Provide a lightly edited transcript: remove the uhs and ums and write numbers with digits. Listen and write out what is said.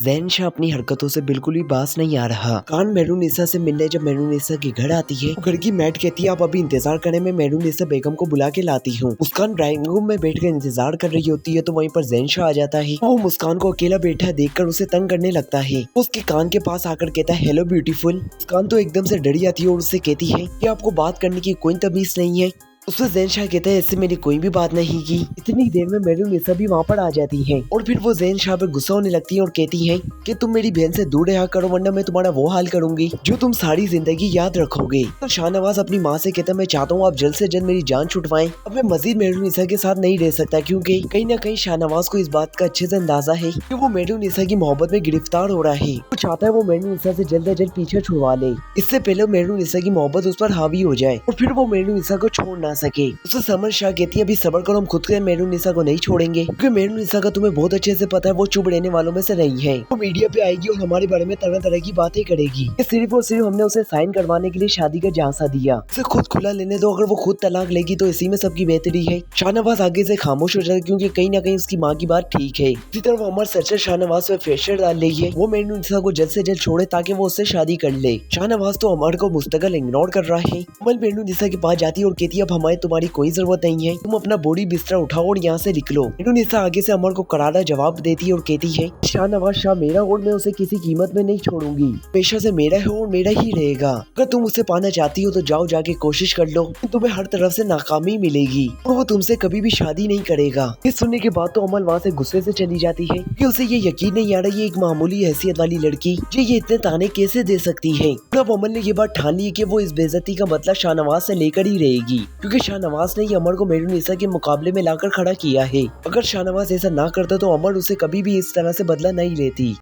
जैन शाह अपनी हरकतों से बिल्कुल भी बाज नहीं आ रहा। कान मेहरुनिसा से मिलने जब मेहरुनिसा के घर आती है तो घर की मैट कहती है आप अभी इंतजार करें, मैं मेहरुनिसा बेगम को बुला के लाती हूँ। मुस्कान ड्राइंग रूम में बैठकर इंतजार कर रही होती है तो वहीं पर जैन शाह आ जाता है। वो मुस्कान को अकेला बैठा देखकर उसे तंग करने लगता है। उसके कान के पास आकर कहता है हेलो ब्यूटीफुल। मुस्कान तो एकदम से डरी आती है और उससे कहती है कि आपको बात करने की कोई तमीज नहीं है। उसमें जैन शाह कहता है इससे मेरी कोई भी बात नहीं की। इतनी देर में मेहरुनिसा भी वहाँ पर आ जाती है और फिर वो जैन शाह पे गुस्सा होने लगती है और कहती है कि तुम मेरी बहन से दूर रहा करो वरना मैं तुम्हारा वो हाल करूंगी जो तुम सारी जिंदगी याद रखोगे। तो शाहनवाज अपनी माँ से कहता है मैं चाहता हूँ आप जल्द से जल्द मेरी जान छुटवाएं। अब मैं मजीद मेहरुनिसा के साथ नहीं रह सकता क्योंकि कहीं न कहीं शाहनवाज को इस बात का अच्छे से अंदाजा है कि वो मेहरुनिसा की मोहब्बत में गिरफ्तार हो रहा है। वो चाहता है वो मेहरुनिसा से जल्द पीछे छुड़वा ले, इससे पहले मेहरुनिसा की मोहब्बत उस पर हावी हो जाए और फिर वो मेहरुनिसा को छोड़ ना सके। उसे समर शाह कहती है अभी सबर करो, हम खुद के मेहरुनिसा को नहीं छोड़ेंगे क्योंकि मेहरुनिसा का तुम्हें बहुत अच्छे से पता है वो चुप रहने वालों में से नहीं है। वो मीडिया पे आएगी और हमारे बारे में तरह तरह की बातें करेगी। सिर्फ और सिर्फ हमने उसे साइन करवाने के लिए शादी का झांसा दिया, उसे खुद खुला लेने दो, अगर वो खुद तलाक लेगी तो इसी में सबकी बेहतरी है। शाहनवाज आगे से खामोश हो जाता है क्योंकि कहीं ना कहीं उसकी माँ की बात ठीक है। इसी तरह अमर सचर शाहनवाज पे प्रेशर डाल रही है वो मेहरुनिसा को जल्द से जल्द छोड़े ताकि वो उससे शादी कर ले। शाहनवाज तो अमर को मुस्तकिल इग्नोर कर रहा है। अमर मेहरुनिसा के पास जाती है और कहती है अब हमारे तुम्हारी कोई जरूरत नहीं है, तुम अपना बॉडी बिस्तरा उठाओ और यहाँ से निकलो। मेहरुनिसा आगे से अमर को करारा जवाब देती है और कहती है शाहनवाज शाह मेरा और मैं उसे किसी कीमत में नहीं छोड़ूंगी, पेशा से मेरा है और मेरा ही रहेगा। अगर तुम उसे पाना चाहती हो तो जाओ जाके कोशिश कर लो, तुम्हें हर तरफ से नाकामी मिलेगी और वो तुमसे कभी भी शादी नहीं करेगा। ये सुनने के बाद तो अमल वहाँ से गुस्से से चली जाती है कि उसे ये यकीन नहीं आ रहा ये एक मामूली हैसियत वाली लड़की जो ये इतने ताने कैसे दे सकती है। अब अमल ने ये बात ठान ली कि वो इस बेइज्जती का बदला शाहनवाज से लेकर ही रहेगी क्योंकि शाहनवाज ने अमर को मेहरुनिसा के मुकाबले में लाकर खड़ा किया है। अगर शाहनवाज ऐसा ना करता तो अमर उसे कभी भी इस तरह से बदला नहीं लेती।